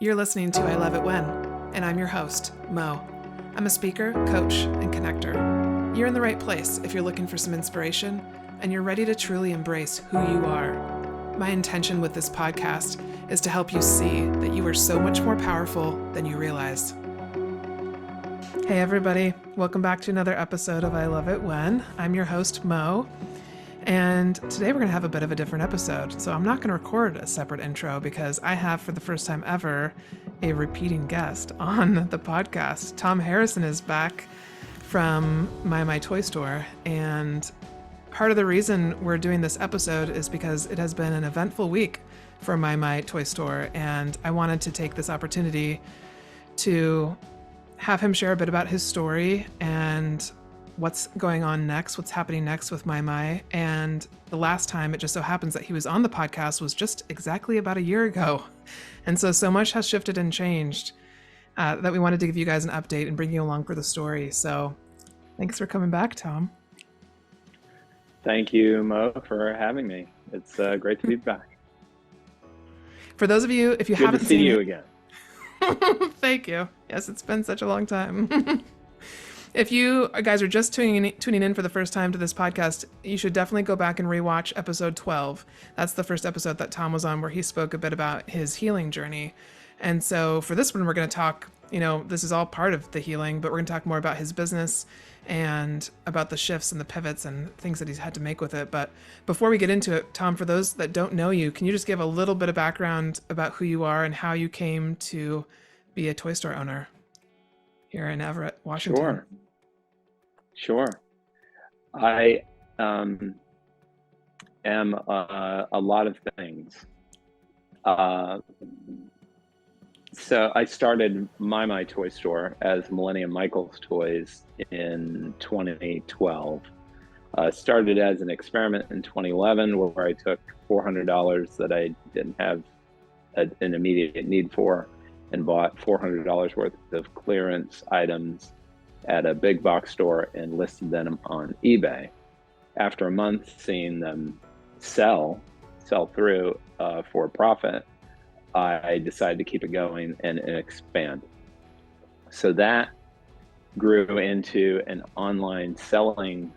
You're listening to I Love It When, and I'm your host, Mo. I'm a speaker, coach, and connector. You're in the right place if you're looking for some inspiration and you're ready to truly embrace who you are. My intention with this podcast is to help you see that you are so much more powerful than you realize. Hey everybody, welcome back to another episode of I Love It When. I'm your host, Mo. And today we're going to have a bit of a different episode. So I'm not going to record a separate intro because I have, for the first time ever, a repeating guest on the podcast. Tom Harrison is back from MyMyToyStore. And part of the reason we're doing this episode is because it has been an eventful week for MyMyToyStore. And I wanted to take this opportunity to have him share a bit about his story and what's going on next, what's happening next with MyMy. And the last time it just so happens that he was on the podcast was just exactly about a year ago. And so much has shifted and changed that we wanted to give you guys an update and bring you along for the story. So thanks for coming back, Tom. Thank you, Mo, for having me. It's great to be back. For those of you, if you Good haven't to see seen you it, again. Thank you. Yes, it's been such a long time. If you guys are just tuning in for the first time to this podcast, you should definitely go back and rewatch episode 12. That's the first episode that Tom was on where he spoke a bit about his healing journey. And so for this one, we're going to talk, this is all part of the healing, but we're going to talk more about his business and about the shifts and the pivots and things that he's had to make with it. But before we get into it, Tom, for those that don't know you, can you just give a little bit of background about who you are and how you came to be a toy store owner here in Everett, Washington? Sure. I am a lot of things. So I started MyMyToyStore as Millennium Michaels Toys in 2012. Started as an experiment in 2011 where I took $400 that I didn't have an immediate need for and bought $400 worth of clearance items at a big box store and listed them on eBay. After a month seeing them sell through for a profit, I decided to keep it going and expand. So that grew into an online selling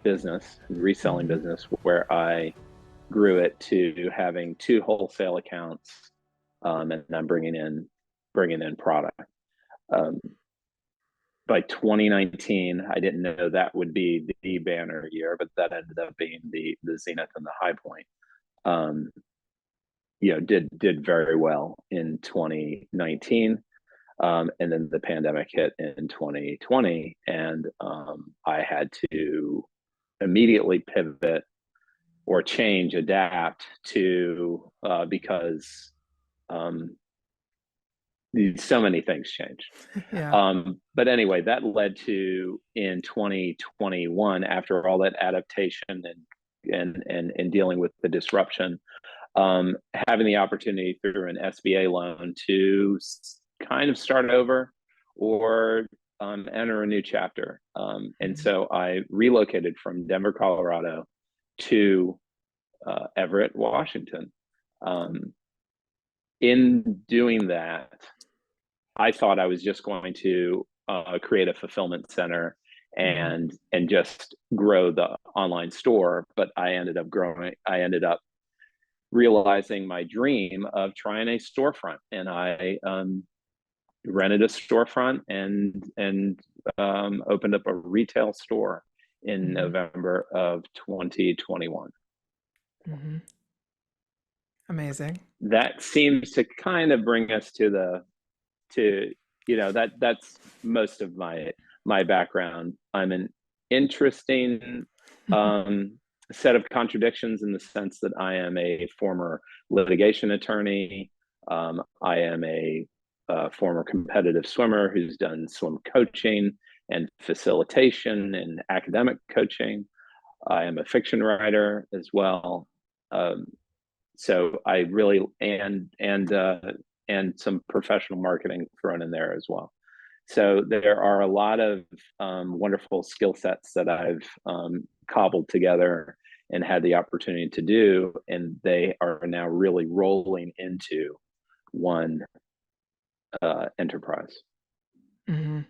business, reselling business, where I grew it to having 2 wholesale accounts, and I'm bringing in product. By 2019, I didn't know that would be the banner year, but that ended up being the zenith and the high point. Did very well in 2019, and then the pandemic hit in 2020, and I had to immediately pivot or change, adapt to because so many things changed. Yeah. But anyway, that led to in 2021, after all that adaptation and dealing with the disruption, having the opportunity through an SBA loan to kind of start over or enter a new chapter. And so I relocated from Denver, Colorado to Everett, Washington. In doing that, I thought I was just going to create a fulfillment center and just grow the online store, but I ended up realizing my dream of trying a storefront, and I rented a storefront and opened up a retail store in November of 2021. Amazing. That seems to kind of bring us to that's most of my background. I'm an interesting set of contradictions in the sense that I am a former litigation attorney. I am a former competitive swimmer who's done swim coaching and facilitation and academic coaching. I am a fiction writer as well. So I really and some professional marketing thrown in there as well. So there are a lot of wonderful skill sets that I've cobbled together and had the opportunity to do, and they are now really rolling into one enterprise. Mm-hmm.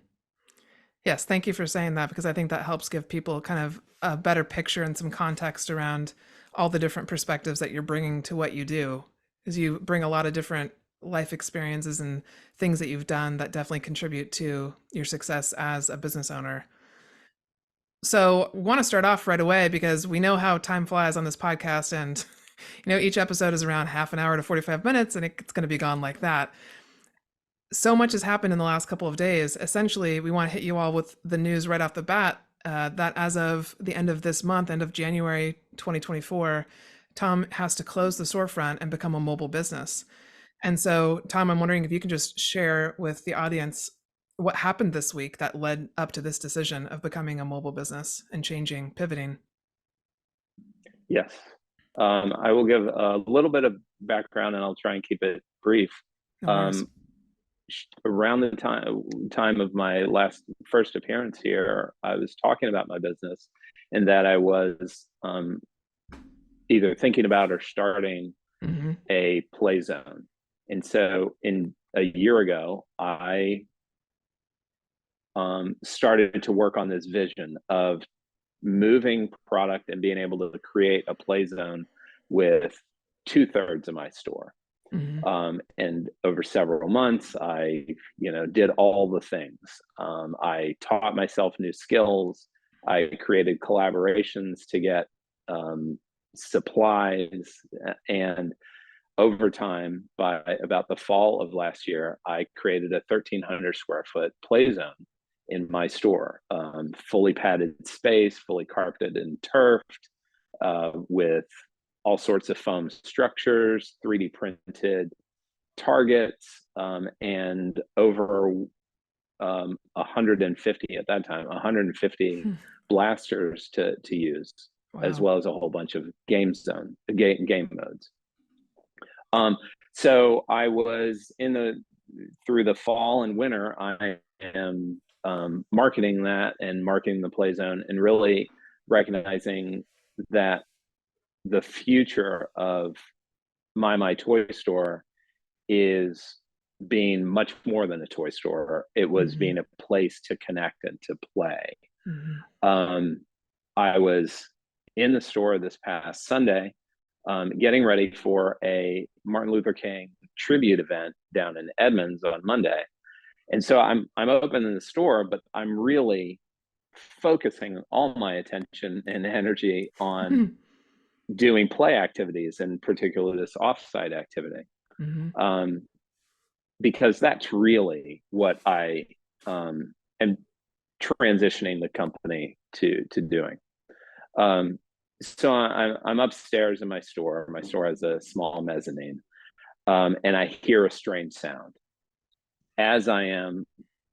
Yes, thank you for saying that, because I think that helps give people kind of a better picture and some context around all the different perspectives that you're bringing to what you do. Because you bring a lot of different life experiences and things that you've done that definitely contribute to your success as a business owner. So, we want to start off right away because we know how time flies on this podcast, and each episode is around half an hour to 45 minutes, and it's going to be gone like that. So much has happened in the last couple of days. Essentially, we want to hit you all with the news right off the bat, that as of the end of this month, end of January 2024, Tom has to close the storefront and become a mobile business. And so, Tom, I'm wondering if you can just share with the audience what happened this week that led up to this decision of becoming a mobile business and changing, pivoting. Yes. I will give a little bit of background, and I'll try and keep it brief. No worries. Around the time of my first appearance here, I was talking about my business and that I was either thinking about or starting Mm-hmm. a play zone. And so a year ago, I started to work on this vision of moving product and being able to create a play zone with 2/3 of my store. Mm-hmm. And over several months, I, did all the things. I taught myself new skills. I created collaborations to get supplies. And over time, by about the fall of last year, I created a 1,300 square foot play zone in my store, fully padded space, fully carpeted and turfed, with all sorts of foam structures, 3D printed targets, and over 150 at that time, 150 blasters to use, as Wow. well as a whole bunch of game modes. So I was through the fall and winter, I am marketing that and marketing the play zone, and really recognizing that the future of MyMyToyStore is being much more than a toy store. It was Mm-hmm. being a place to connect and to play. Mm-hmm. I was in the store this past Sunday, getting ready for a Martin Luther King tribute event down in Edmonds on Monday. And so I'm open in the store, but I'm really focusing all my attention and energy on doing play activities, and particularly this offsite activity, Mm-hmm. because that's really what I am transitioning the company to doing. So I'm upstairs in my store. My store has a small mezzanine, and I hear a strange sound as I am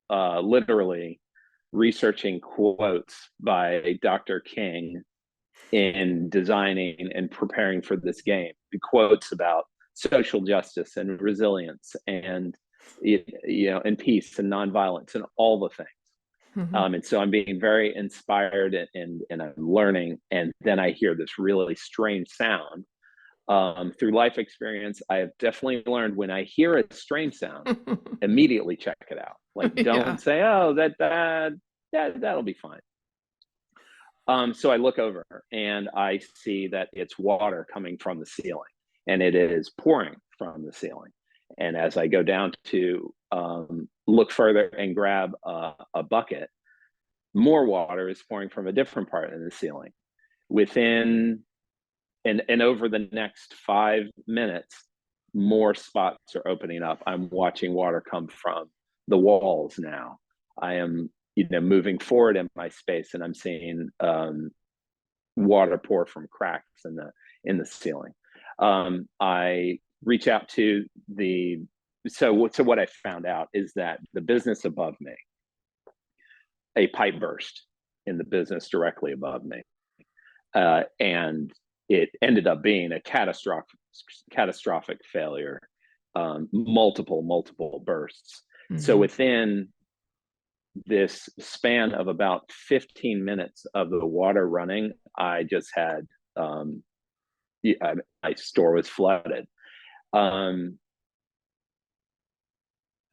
literally researching quotes by Dr. King in designing and preparing for this game. Quotes about social justice and resilience and and peace and nonviolence and all the things. Mm-hmm. And so I'm being very inspired, and I'm learning. And then I hear this really strange sound. Through life experience, I have definitely learned, when I hear a strange sound, immediately check it out. Like, Yeah. don't say, "Oh, that'll be fine." So I look over and I see that it's water coming from the ceiling, and it is pouring from the ceiling. And as I go down to look further and grab a bucket, more water is pouring from a different part of the ceiling. And over the next 5 minutes, more spots are opening up. I'm watching water come from the walls now. I am, moving forward in my space, and I'm seeing water pour from cracks in the ceiling. I reach out to so what I found out is that the business above me, a pipe burst in the business directly above me, and it ended up being a catastrophic failure, multiple bursts. So Mm-hmm. within this span of about 15 minutes of the water running, I just had my store was flooded.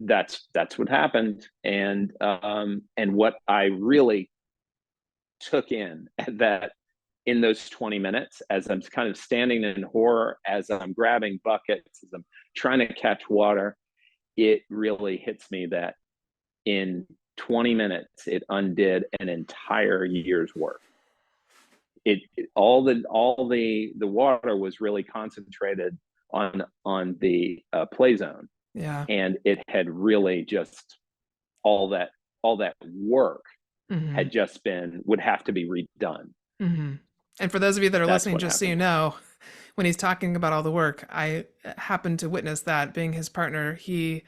that's what happened. And what I really took in those 20 minutes, as I'm kind of standing in horror, as I'm grabbing buckets, as I'm trying to catch water, it really hits me that in 20 minutes, it undid an entire year's work. All the water was really concentrated on the play zone. Yeah. And it had really just all that work had just would have to be redone. And for those of you that are That's listening, what just so you happened. know, when he's talking about all the work, I happened to witness that. Being his partner, he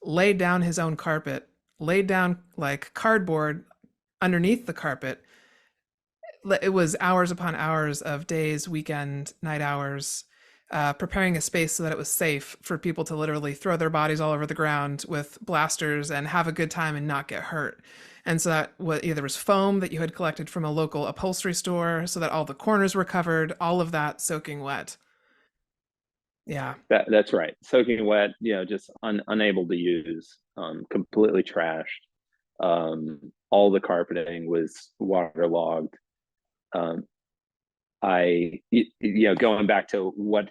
laid down his own carpet, laid down like cardboard underneath the carpet. It was hours upon hours of days, weekend, night hours, preparing a space so that it was safe for people to literally throw their bodies all over the ground with blasters and have a good time and not get hurt. And so that either was foam that you had collected from a local upholstery store so that all the corners were covered, all of that soaking wet. Yeah. That's right. Soaking wet, just unable to use, completely trashed. All the carpeting was waterlogged. Going back to what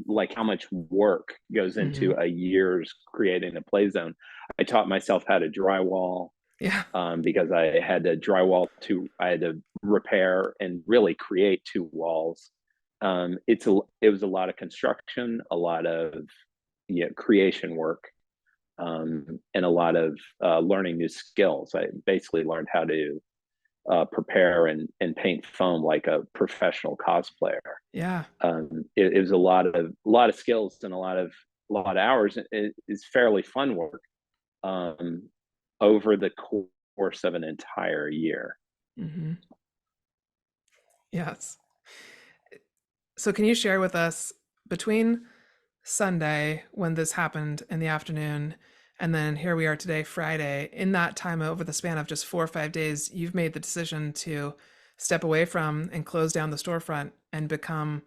like how much work goes into a year's creating a play zone. I taught myself how to drywall. Yeah. Because I had to I had to repair and really create 2 walls. It was a lot of construction, a lot of creation work, and a lot of learning new skills. I basically learned how to prepare and paint foam like a professional cosplayer. Yeah. It was a lot of skills and a lot of hours. It's fairly fun work over the course of an entire year. Yes. So can you share with us, between Sunday when this happened in the afternoon and then here we are today, Friday, in that time over the span of just 4 or 5 days, you've made the decision to step away from and close down the storefront and become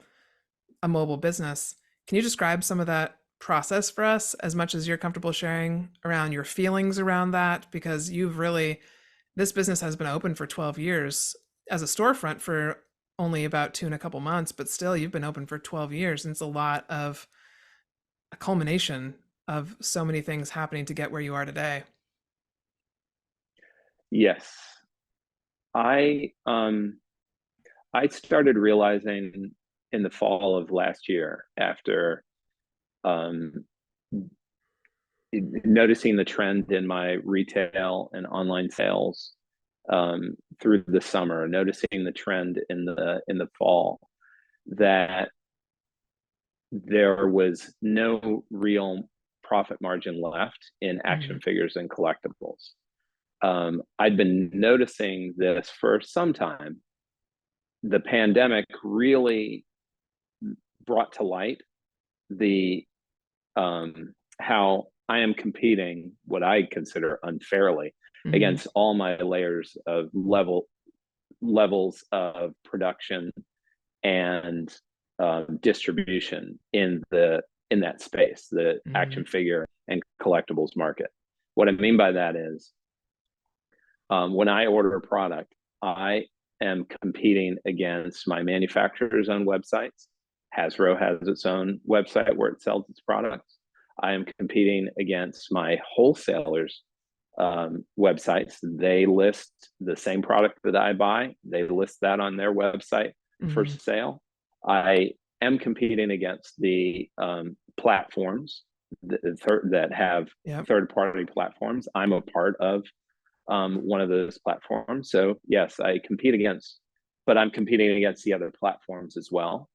a mobile business. Can you describe some of that process for us, as much as you're comfortable sharing, around your feelings around that? Because this business has been open for 12 years as a storefront for only about 2 and a couple months, but still you've been open for 12 years. And it's a culmination of so many things happening to get where you are today. Yes. I started realizing in the fall of last year, after noticing the trend in my retail and online sales through the summer, noticing the trend in the fall, that there was no real profit margin left in action figures and collectibles. I'd been noticing this for some time. The pandemic really brought to light the how I am competing, what I consider unfairly, against all my layers of levels of production and distribution in that space, the action figure and collectibles market. What I mean by that is, when I order a product, I am competing against my manufacturer's own websites. Hasbro has its own website where it sells its products. I am competing against my wholesalers' websites. They list the same product that I buy. They list that on their website for sale. I am competing against the platforms that have third-party platforms. I'm a part of one of those platforms. So yes, but I'm competing against the other platforms as well.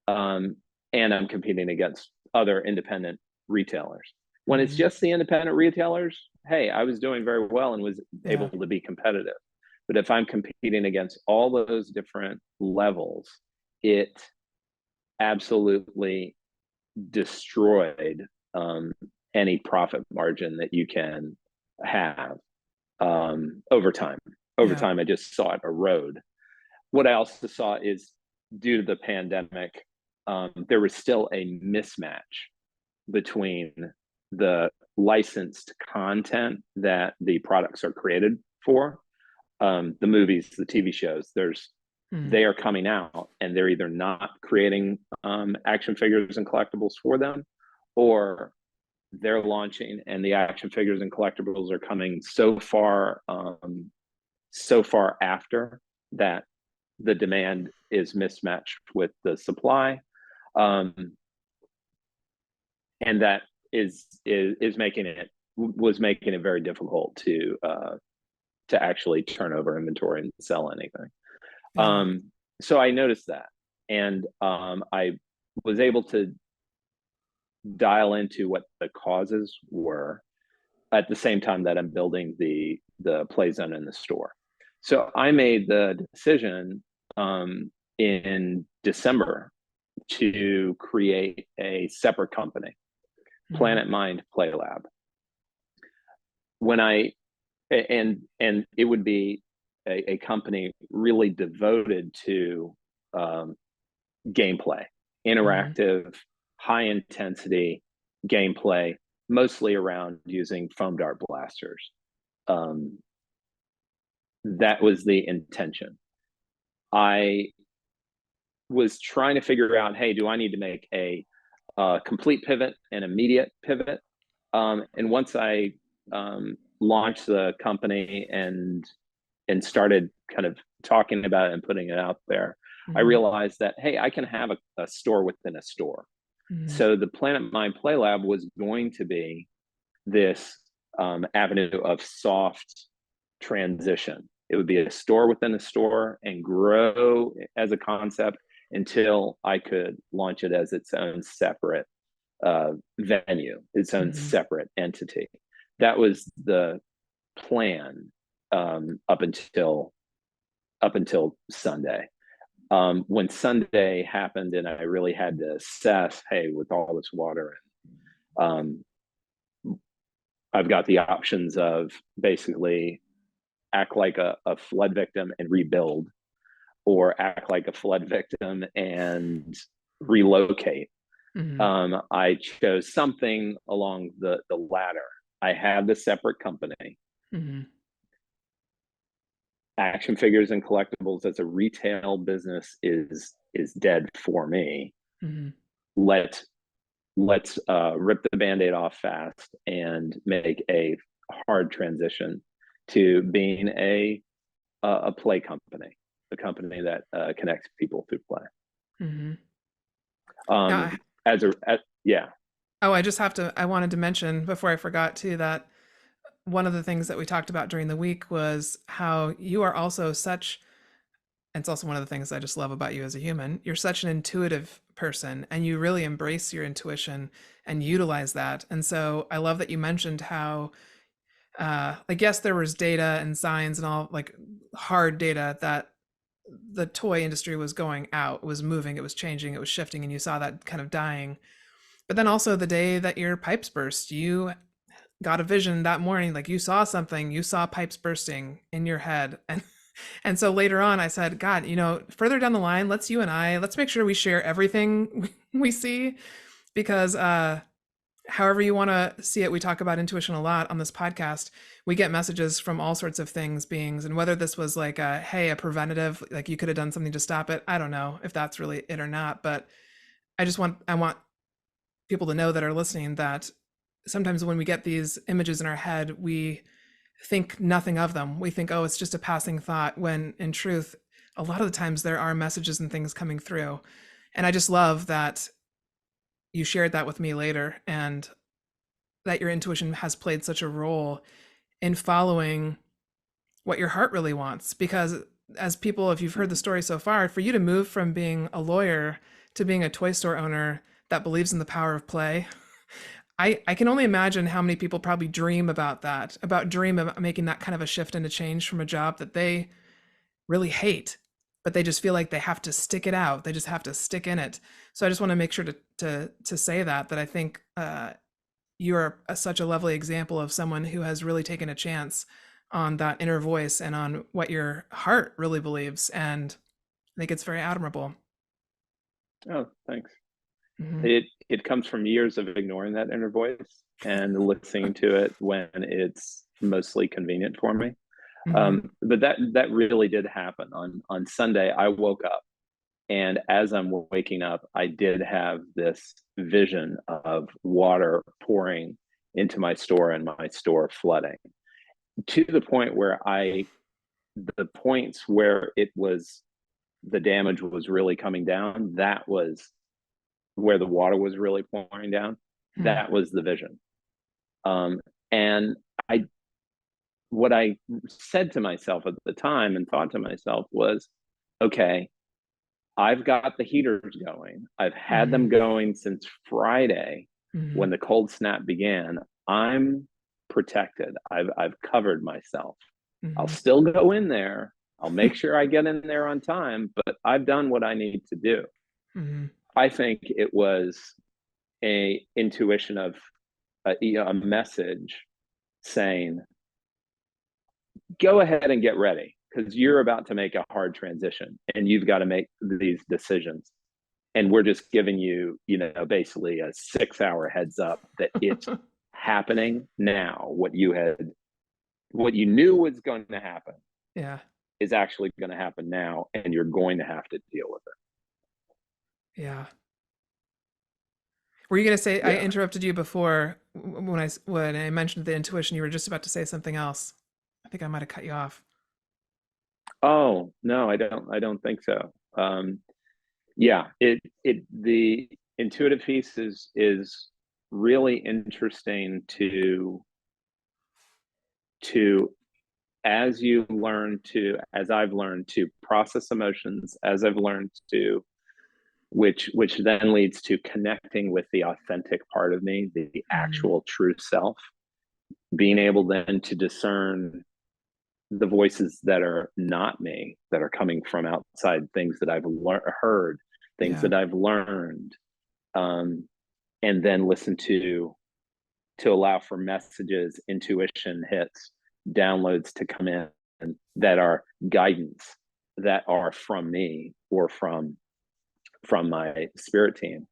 And I'm competing against other independent retailers. When it's just the independent retailers, hey, I was doing very well and was able to be competitive. But if I'm competing against all those different levels, it absolutely destroyed any profit margin that you can have over time. Over time, I just saw it erode. What I also saw is, due to the pandemic, there was still a mismatch between the licensed content that the products are created for. The movies, the TV shows, they are coming out and they're either not creating action figures and collectibles for them, or they're launching and the action figures and collectibles are coming so far after that the demand is mismatched with the supply, and that was making it very difficult to actually turn over inventory and sell anything. Yeah. So I noticed that, and I was able to dial into what the causes were at the same time that I'm building the play zone in the store. So I made the decision in December to create a separate company, Planet Mynd Play Lab. And it would be a company really devoted to gameplay, interactive, high intensity gameplay, mostly around using foam dart blasters. That was the intention. I was trying to figure out, hey, do I need to make a complete pivot, an immediate pivot? And once I launched the company and started kind of talking about it and putting it out there, I realized that, hey, I can have a store within a store. So the Planet Mynd Play Lab was going to be this avenue of soft transition. It would be a store within a store and grow as a concept until I could launch it as its own separate venue, its own separate entity. That was the plan up until Sunday. When Sunday happened and I really had to assess, hey, with all this water, I've got the options of basically act like a flood victim and rebuild, or act like a flood victim and relocate. I chose something along the latter. I have the separate company. Action figures and collectibles as a retail business is dead for me. Let's rip the Band-Aid off fast and make a hard transition to being a play company, a company that connects people through play. Yeah. Oh, I wanted to mention before I forgot too, that one of the things that we talked about during the week was how you are also such, and it's also one of the things I just love about you as a human, you're such an intuitive person and you really embrace your intuition and utilize that. And so I love that you mentioned how, like, yes, there was data and signs and all, like, hard data that the toy industry was going out, it was moving, it was changing, it was shifting, and you saw that kind of dying. But then also the day that your pipes burst, you got a vision that morning, like you saw something, you saw pipes bursting in your head. And so later on I said, God, further down the line, let's make sure we share everything we see, because however you want to see it, we talk about intuition a lot on this podcast. We get messages from all sorts of beings, and whether this was like a preventative, like you could have done something to stop it, I don't know if that's really it or not, but I want people to know that are listening that sometimes when we get these images in our head, we think nothing of them. We think, oh, it's just a passing thought, when in truth, a lot of the times there are messages and things coming through. And I just love that you shared that with me later, and that your intuition has played such a role in following what your heart really wants. Because as people, if you've heard the story so far, for you to move from being a lawyer to being a toy store owner that believes in the power of play, I can only imagine how many people probably dream about that, dream of making that kind of a shift and a change from a job that they really hate, but they just feel like they have to stick it out. They just have to stick in it. So I just want to make sure to say that I think you are such a lovely example of someone who has really taken a chance on that inner voice and on what your heart really believes. And I think it's very admirable. Oh, thanks. Mm-hmm. It comes from years of ignoring that inner voice and listening to it when it's mostly convenient for me. Mm-hmm. But that really did happen on Sunday. I woke up, and as I'm waking up, I did have this vision of water pouring into my store and my store flooding, to the point where the points where the damage was really coming down, that was where the water was really pouring down. Mm-hmm. That was the vision. And I what I said to myself at the time and thought to myself was, okay, I've got the heaters going. I've had them going since Friday Mm-hmm. when the cold snap began. I'm protected. I've covered myself. I'll Mm-hmm. still go in there. I'll make sure I get in there on time, but I've done what I need to do. Mm-hmm. I think it was a intuition of a message saying, go ahead and get ready, because you're about to make a hard transition and you've got to make these decisions. And we're just giving you, basically a 6-hour heads up that it's happening now. What you knew was going to happen Yeah. is actually going to happen now, and you're going to have to deal with it. Yeah. Were you going to say, I Yeah. interrupted you before when I mentioned the intuition, you were just about to say something else. I think I might have cut you off. Oh, no, I don't think so. Yeah, the intuitive piece is really interesting to as I've learned to process emotions, as I've learned to, which then leads to connecting with the authentic part of me, the Mm-hmm. actual true self, being able then to discern the voices that are not me, that are coming from outside, things that I've heard, things Yeah. that I've learned, and then listen to allow for messages, intuition hits, downloads to come in that are guidance, that are from me or from my spirit team.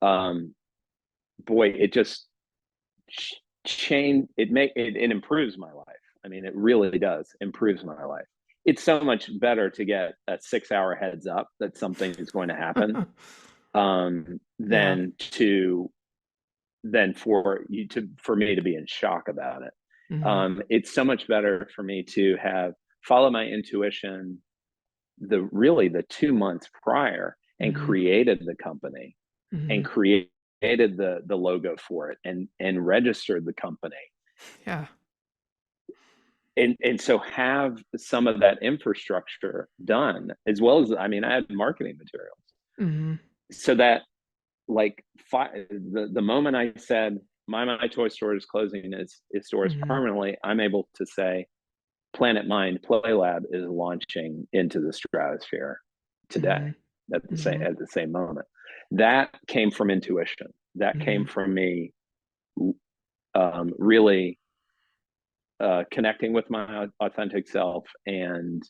Boy, it just it improves my life. I mean, it really does improves my life. It's so much better to get a 6-hour heads up that something is going to happen, Yeah. than for me to be in shock about it. Mm-hmm. It's so much better for me to have follow my intuition the 2 months prior, and Mm-hmm. created the company, Mm-hmm. and created the logo for it, and registered the company, Yeah. and so have some of that infrastructure done, as well as, I mean, I had marketing materials, Mm-hmm. so that, like, the moment I said MyMyToyStore is closing its stores Mm-hmm. permanently, I'm able to say Planet Mind Play Lab is launching into the stratosphere today, Mm-hmm. at the same Mm-hmm. moment. That came from intuition. That Mm-hmm. came from me, really connecting with my authentic self, um,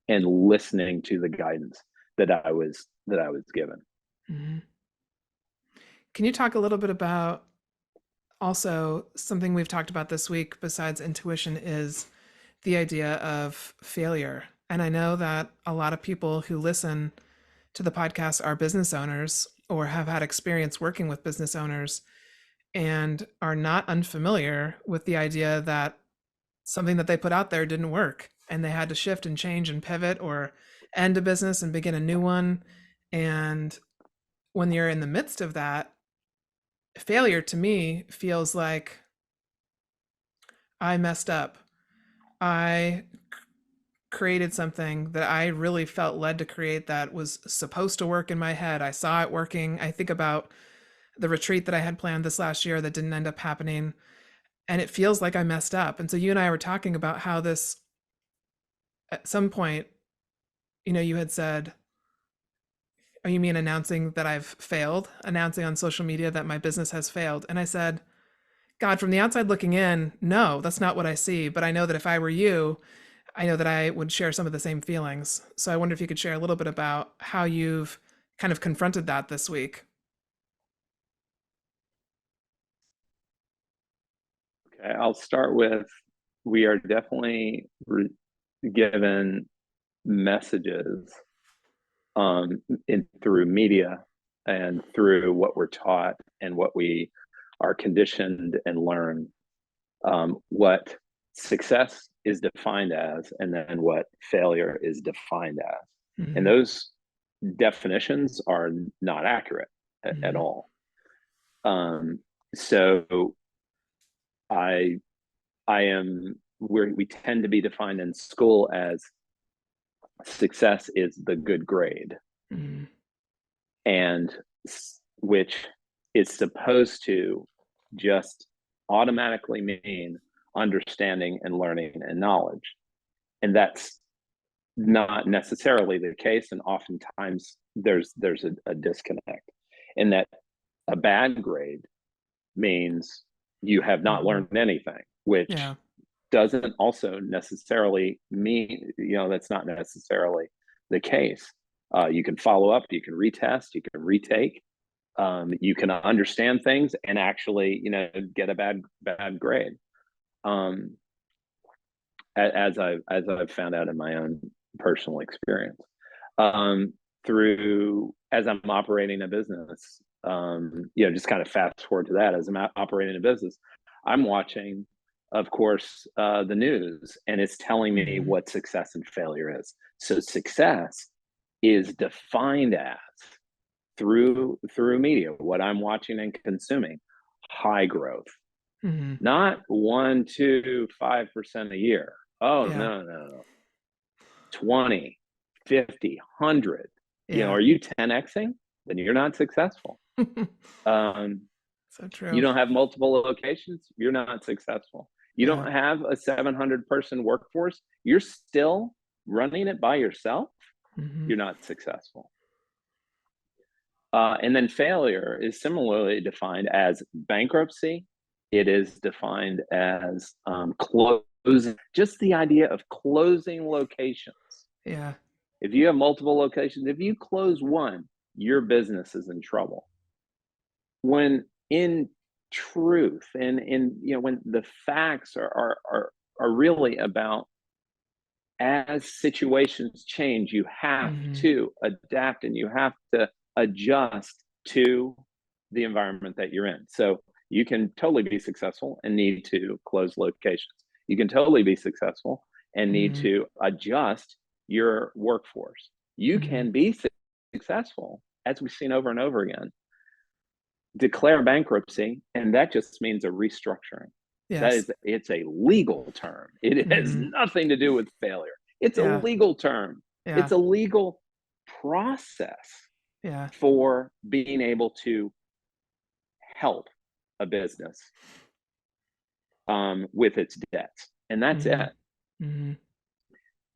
and listening to the guidance that I was given. Mm-hmm. Can you talk a little bit about also something we've talked about this week besides intuition is the idea of failure? And I know that a lot of people who listen to the podcast are business owners or have had experience working with business owners and are not unfamiliar with the idea that something that they put out there didn't work and they had to shift and change and pivot or end a business and begin a new one. And when you're in the midst of that, failure to me feels like I messed up. I created something that I really felt led to create that was supposed to work in my head. I saw it working. I think about the retreat that I had planned this last year that didn't end up happening. And it feels like I messed up. And so you and I were talking about how this, at some point, you had said, oh, you mean announcing that I've failed, announcing on social media that my business has failed? And I said, God, from the outside looking in, no, that's not what I see. But I know that if I were you, I know that I would share some of the same feelings. So I wonder if you could share a little bit about how you've kind of confronted that this week. Okay, I'll start with we are definitely given messages through media and through what we're taught and what we are conditioned and learn, what success is defined as, and then what failure is defined as. And Mm-hmm. those definitions are not accurate at Mm-hmm. all. Um, so I I am where we tend to be defined in school as success is the good grade, Mm-hmm. and which is supposed to just automatically mean understanding and learning and knowledge. And that's not necessarily the case, and oftentimes there's a disconnect in that a bad grade means you have not Mm-hmm. learned anything, which Yeah. doesn't also necessarily mean, that's not necessarily the case. You can follow up, you can retest, you can retake, you can understand things and actually, get a bad grade. Um, as I've found out in my own personal experience, um, through as I'm operating a business, just kind of fast forward to that as I'm operating a business, I'm watching, of course, the news, and it's telling me Mm-hmm. what success and failure is. So success is defined as through media, what I'm watching and consuming, high growth, Mm-hmm. not 1, 2, 5% a year. Oh, Yeah. no, no, no. 20, 50, 100. Yeah. Are you 10xing? Then you're not successful. Um, So you true. don't have multiple locations, you're not successful. You Yeah. don't have a 700-person workforce, you're still running it by yourself, Mm-hmm. you're not successful. And then failure is similarly defined as bankruptcy. It is defined as closing, just the idea of closing locations. Yeah. If you have multiple locations, if you close one, your business is in trouble. When in truth, and when the facts are really about, as situations change, you have Mm-hmm. to adapt and you have to adjust to the environment that you're in. So you can totally be successful and need to close locations. You can totally be successful and need Mm-hmm. to adjust your workforce. You Mm-hmm. can be successful, as we've seen over and over again, declare bankruptcy, and that just means a restructuring. Yes. It's a legal term. It has Mm-hmm. nothing to do with failure. It's a Yeah. legal term. Yeah. It's a legal process Yeah. for being able to help a business with its debts, and that's Mm-hmm. it. Mm-hmm.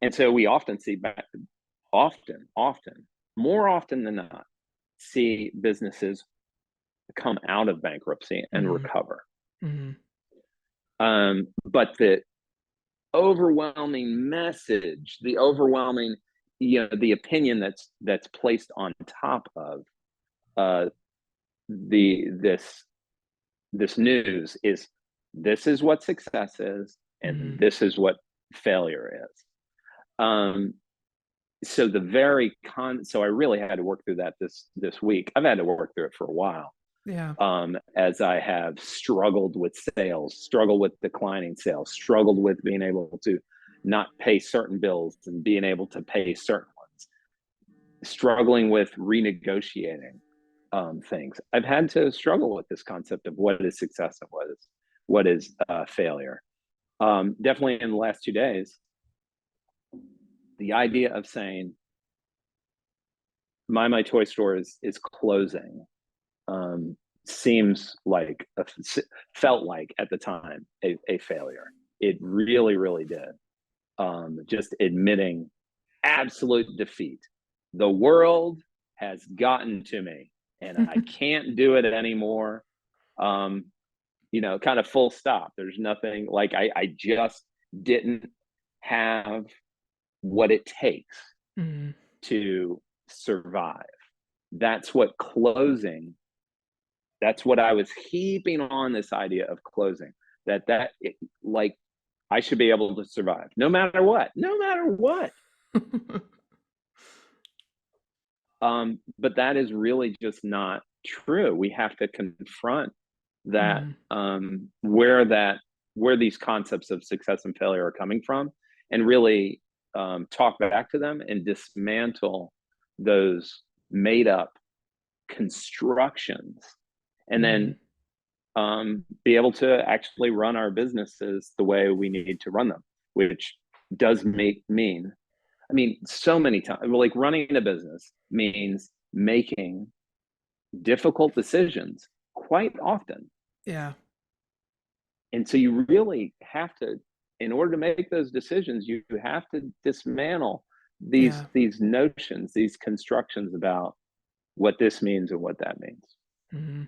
And so we often see back, often, more often than not, see businesses come out of bankruptcy and Mm-hmm. recover. Mm-hmm. But the overwhelming message, the overwhelming, the opinion that's placed on top of uh, the this news is, this is what success is, Mm-hmm. and this is what failure is. Um, so the very so I really had to work through that this week. I've had to work through it for a while, Yeah. as I have struggled with sales, struggled with declining sales, struggled with being able to not pay certain bills and being able to pay certain ones, struggling with renegotiating things. I've had to struggle with this concept of what is success and what is failure. Definitely in the last 2 days, the idea of saying MyMyToyStore is closing, um, seems like felt like at the time a failure. It really, really did. Just admitting absolute defeat. The world has gotten to me, and I can't do it anymore. Kind of full stop. There's nothing, like I just didn't have what it takes Mm. to survive. That's what closing, that's what I was heaping on, this idea of closing, like I should be able to survive no matter what, no matter what. But that is really just not true. We have to confront that, where these concepts of success and failure are coming from, and really talk back to them and dismantle those made up constructions, and then be able to actually run our businesses the way we need to run them, which does mean, I mean, so many times, like running a business means making difficult decisions quite often. Yeah. And so you really have to, in order to make those decisions, you have to dismantle these notions, these constructions about what this means and what that means. Mm-hmm.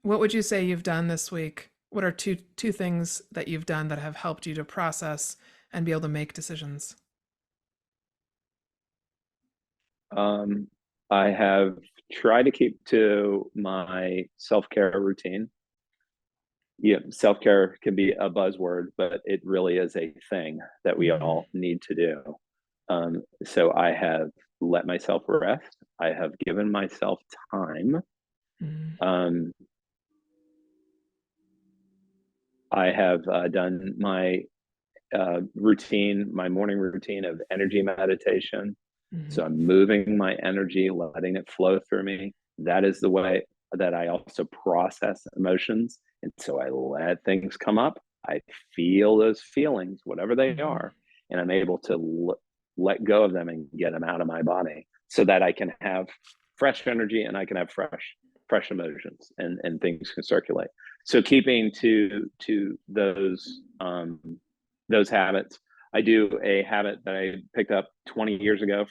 What would you say you've done this week? What are two things that you've done that have helped you to process and be able to make decisions? I have tried to keep to my self-care routine. Yeah, self-care can be a buzzword, but it really is a thing that we all need to do. So I have let myself rest. I have given myself time. I have done my routine, my morning routine of energy meditation. So I'm moving my energy, letting it flow through me. That is the way that I also process emotions. And so I let things come up. I feel those feelings, whatever they are, and I'm able to let go of them and get them out of my body so that I can have fresh energy and I can have fresh emotions, and things can circulate. So keeping to those habits. I do a habit that I picked up 20 years ago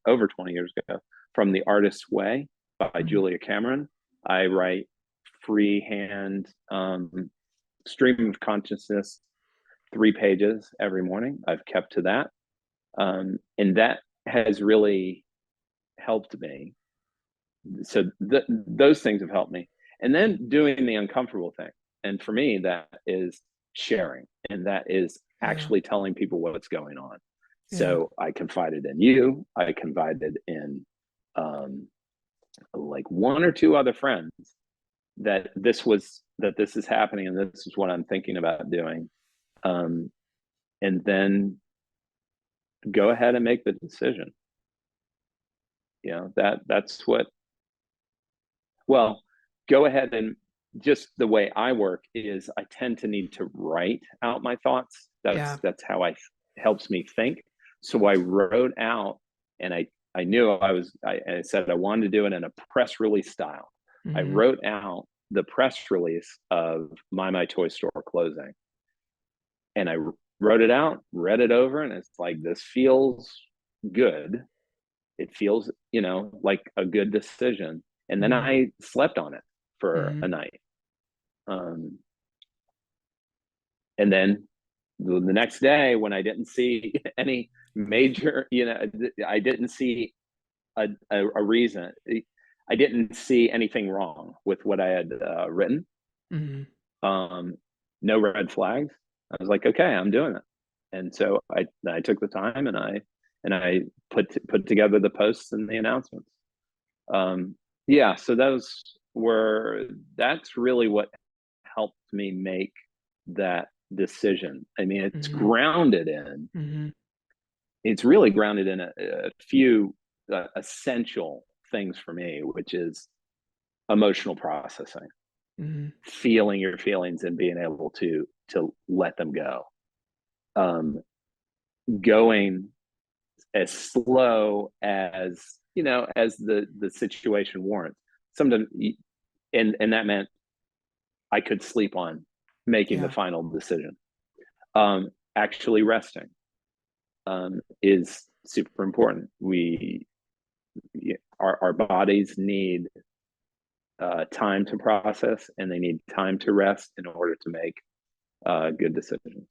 over 20 years ago from The Artist's Way by Julia Cameron. I write freehand stream of consciousness 3 pages every morning. I've kept to that. And that has really helped me. So those things have helped me. And then doing the uncomfortable thing. And for me, that is sharing. And that is actually telling people what's going on. So I confided in you. I confided in like 1 or 2 other friends that this is happening and this is what I'm thinking about doing. And then go ahead and make the decision. You know, that's what, well, go ahead and, just the way I work is I tend to need to write out my thoughts. That's how helps me think. So I wrote out, and I knew I said I wanted to do it in a press release style. I wrote out the press release of MyMyToyStore closing, and I wrote it out, read it over, and it's like, this feels good. It feels, like a good decision. And then I slept on it for a night. And then the next day, when I didn't see any major, I didn't see a reason. I didn't see anything wrong with what I had written. No red flags. I was like, okay, I'm doing it. And so I took the time and I put together the posts and the announcements. So that's really what helped me make that decision. I mean, it's really grounded in a few essential things for me, which is emotional processing, feeling your feelings and being able to let them go, going as slow as as the situation warrants. Sometimes, and that meant I could sleep on making the final decision. Actually resting is super important. Our bodies need time to process, and they need time to rest in order to make good decisions.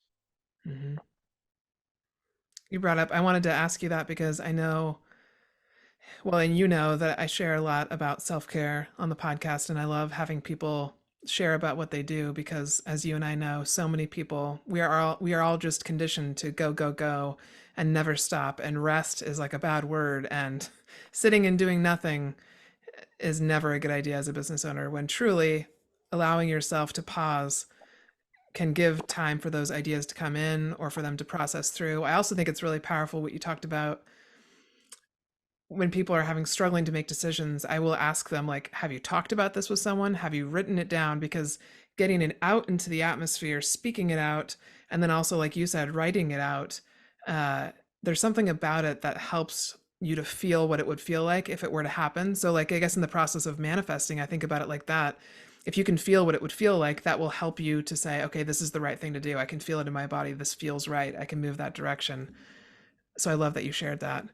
you brought up, I wanted to ask you that because I know, well, and you know that I share a lot about self care on the podcast, and I love having people share about what they do because, as you and I know, so many people we are all just conditioned to go go go and never stop, and rest is like a bad word, and sitting and doing nothing is never a good idea as a business owner. When truly allowing yourself to pause can give time for those ideas to come in or for them to process through. I also think it's really powerful what you talked about when people are having struggling to make decisions. I will ask them, like, have you talked about this with someone? Have you written it down? Because getting it out into the atmosphere, speaking it out, and then also, like you said, writing it out, uh, there's something about it that helps you to feel what it would feel like if it were to happen. So, like, I guess in the process of manifesting, I think about it like that. If you can feel what it would feel like, that will help you to say, okay, this is the right thing to do. I can feel it in my body. This feels right. I can move that direction. So I love that you shared that.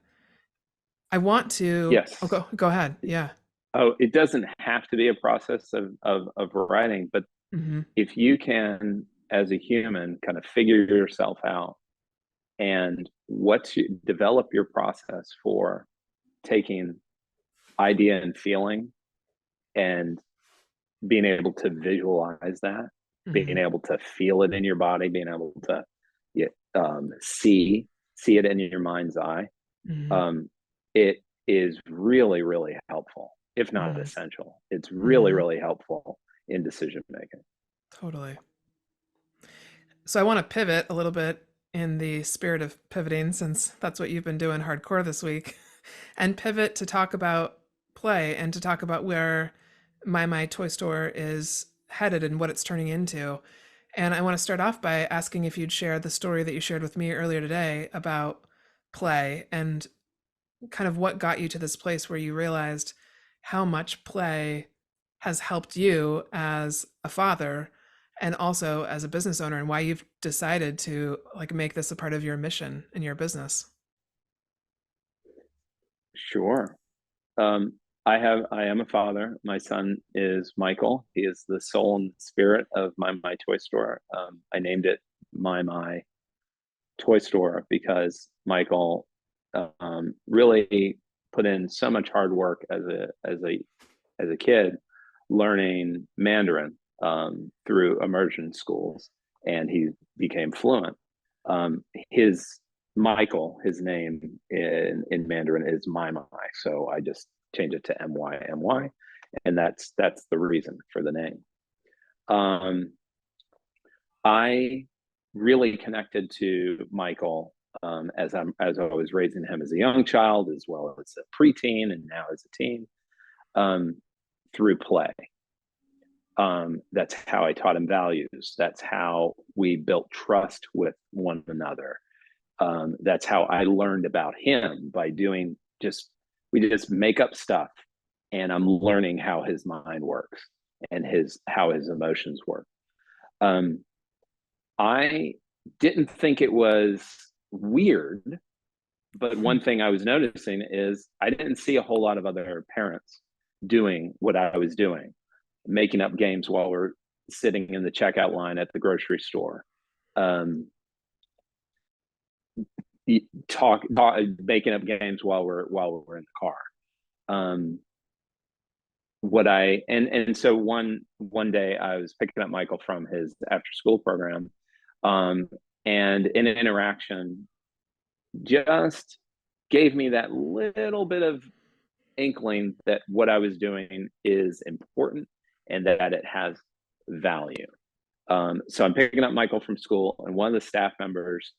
I want to. Oh, Yes. go ahead. Yeah. Oh, it doesn't have to be a process of writing, but Mm-hmm. if you can, as a human, kind of figure yourself out and what to develop your process for taking idea and feeling and being able to visualize that, being Mm-hmm. able to feel it in your body, being able to yeah, see it in your mind's eye, Mm-hmm. um, it is really, really helpful, if not Mm-hmm. essential. It's really, Mm-hmm. really helpful in decision making. Totally. So I want to pivot a little bit in the spirit of pivoting, since that's what you've been doing hardcore this week, and pivot to talk about play and to talk about where My Toy Store is headed and what it's turning into. And I want to start off by asking if you'd share the story that you shared with me earlier today about play and kind of what got you to this place where you realized how much play has helped you as a father and also as a business owner, and why you've decided to like make this a part of your mission in your business. Sure. I am a father. My son is Michael. He is the soul and spirit of my toy store. I named it My Toy Store because Michael really put in so much hard work as a kid, learning Mandarin through immersion schools, and he became fluent. His Michael, his name in Mandarin is My, so I just changed it to MyMy, and that's the reason for the name. Um, I really connected to Michael as I was raising him as a young child, as well as a preteen, and now as a teen, um, through play. That's how I taught him values. That's how we built trust with one another. That's how I learned about him by doing we just make up stuff, and I'm learning how his mind works and how his emotions work. Um, I didn't think it was weird, but one thing I was noticing is I didn't see a whole lot of other parents doing what I was doing, making up games while we're sitting in the checkout line at the grocery store, um, making up games while we're in the car. Um, what I and so one day I was picking up Michael from his after school program, um, and in an interaction, just gave me that little bit of inkling that what I was doing is important and that it has value. So I'm picking up Michael from school, and one of the staff members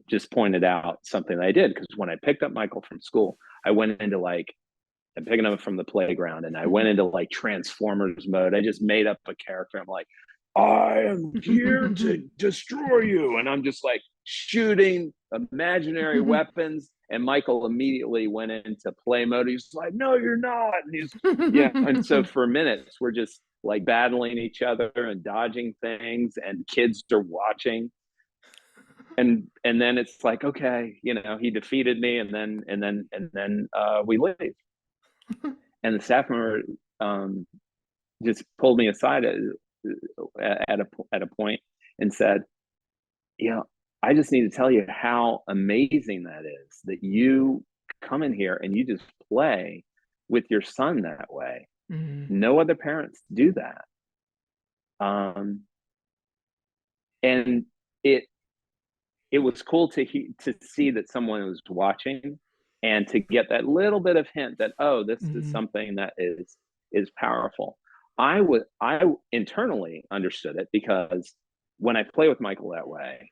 just pointed out something that I did, because when I picked up Michael from school, I went into I'm picking him up from the playground, and I went into like Transformers mode. I just made up a character. I'm like, I am here to destroy you. And I'm just like shooting imaginary weapons. And Michael immediately went into play mode. He's like, no, you're not. And yeah. And so for minutes, we're just like battling each other and dodging things, and kids are watching. And then it's like, okay, he defeated me, and then we leave. And the staff member just pulled me aside at a point and said, "Yeah, I just need to tell you how amazing that is, that you come in here and you just play with your son that way. Mm-hmm. No other parents do that. Um, and it it was cool to see that someone was watching and to get that little bit of hint that, oh, this is Mm-hmm. something that is powerful. I internally understood it, because when I play with Michael that way,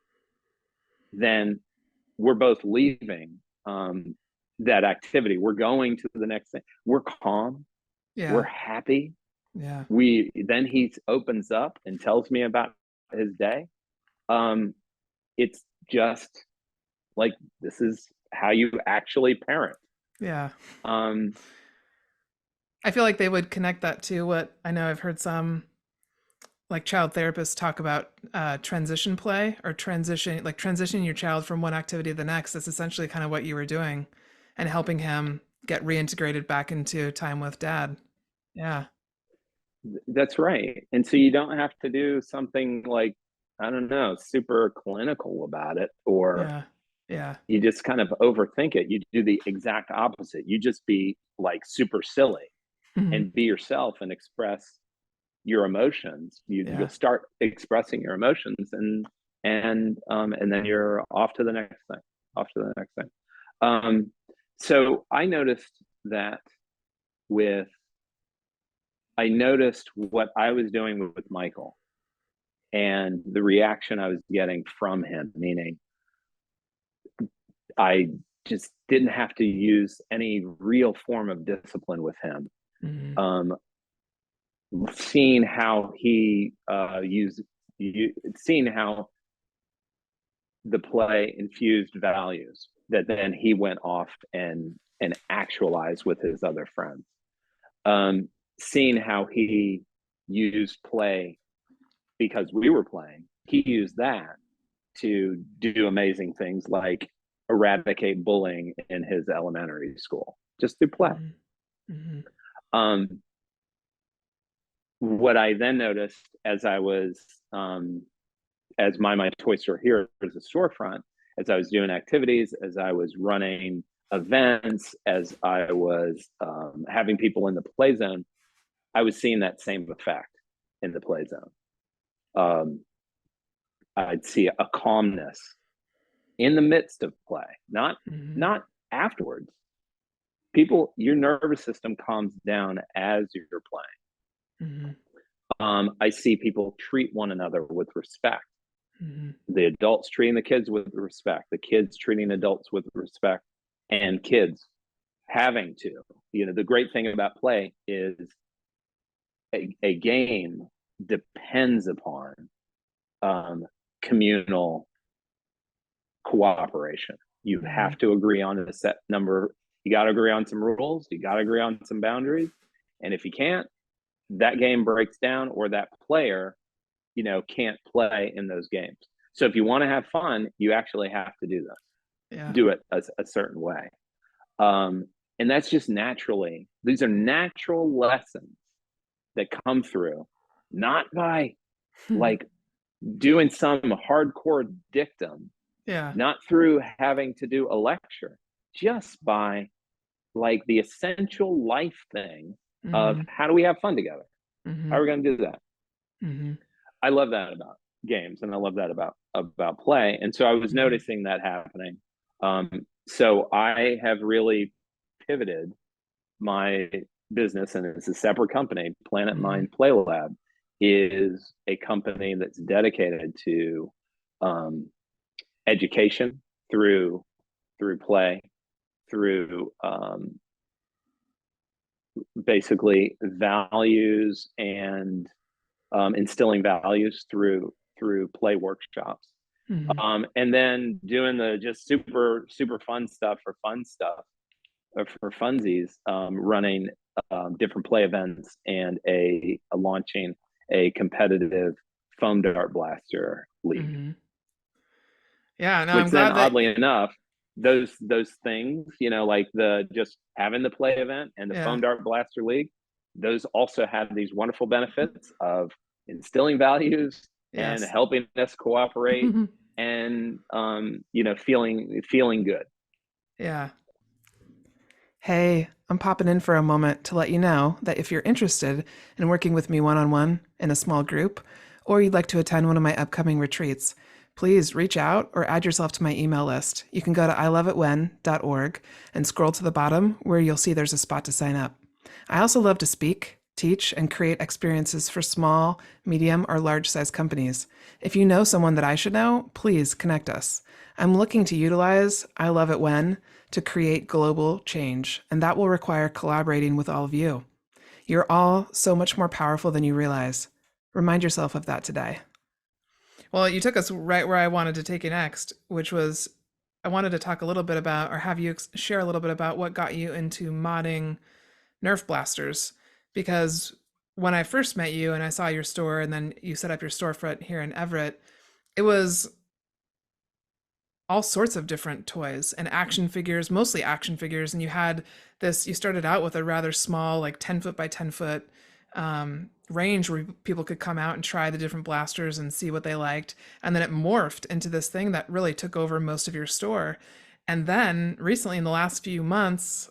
then we're both leaving that activity. We're going to the next thing. We're calm. We're Yeah. happy. Yeah. He opens up and tells me about his day. It's just like, this is how you actually parent. Yeah. Um, I feel like they would connect that to what I know I've heard some like child therapists talk about transition play, or transitioning your child from one activity to the next. That's essentially kind of what you were doing, and helping him get reintegrated back into time with dad. Yeah. that's right. And so you don't have to do something like, I don't know, super clinical about it, or Yeah. Yeah. you just kind of overthink it. You do the exact opposite. You just be like super silly Mhm. and be yourself and express your emotions. You'll Yeah. start expressing your emotions, and then you're off to the next thing, off to the next thing. So that with I noticed what I was doing with Michael and the reaction I was getting from him, meaning I just didn't have to use any real form of discipline with him. Mhm. Um, seeing how he seeing how the play infused values that then he went off and actualized with his other friends. Seeing how he used play because we were playing, he used that to do amazing things like eradicate bullying in his elementary school just through play. Mhm. Mhm. Um, what I then noticed as I was as MyMyToyStore here as a storefront, as I was doing activities, as I was running events, as I was having people in the play zone, I was seeing that same effect in the play zone. I'd see a calmness in the midst of play, Mhm. not afterwards. People, your nervous system calms down as you're playing. Mhm. I see people treat one another with respect. Mhm. The adults treating the kids with respect, the kids treating adults with respect, and kids having to. The great thing about play is a game depends upon communal cooperation. You have Mhm. to agree on a set number. You got to agree on some rules. You got to agree on some boundaries. And if you can't, that game breaks down, or that player, can't play in those games. So if you want to have fun, you actually have to Yeah. do it a certain way. Um, and that's just naturally, these are natural lessons that come through, not by like doing some hardcore dictum, Yeah. not through having to do a lecture, just by like the essential life thing of Mhm. how do we have fun together? How Mhm. are we going to do that? Mhm. I love that about games, and I love that about play. And so I was Mhm. noticing that happening. So I have really pivoted my business, and it's a separate company. Planet Mhm. Mind Play Lab is a company that's dedicated to um, education through play, through basically values, and instilling values through play workshops, Mhm. and then doing the just super fun stuff or for funsies, running different play events, and a launching a competitive foam dart blaster league, Mhm. Yeah, no, I'm which then glad that oddly enough, those things, like the just having the play event and the yeah. foam dart blaster league, those also have these wonderful benefits of instilling values and Yes. helping us cooperate and feeling good. Yeah. Hey, I'm popping in for a moment to let you know that if you're interested in working with me one-on-one in a small group, or you'd like to attend one of my upcoming retreats, please reach out or add yourself to my email list. You can go to iloveitwhen.org and scroll to the bottom where you'll see there's a spot to sign up. I also love to speak, teach, and create experiences for small, medium, or large size companies. If you know someone that I should know, please connect us. I'm looking to utilize I Love It When to create global change, and that will require collaborating with all of you. You're all so much more powerful than you realize. Remind yourself of that today. Well, you took us right where I wanted to take you next, which was I wanted to talk a little bit about, or have you share a little bit about what got you into modding Nerf blasters. Because when I first met you and I saw your store and then you set up your storefront here in Everett, it was all sorts of different toys and action figures, mostly action figures. And you had this, you started out with a rather small, like 10 foot by 10 foot range where people could come out and try the different blasters and see what they liked. And then it morphed into this thing that really took over most of your store. And then recently, in the last few months,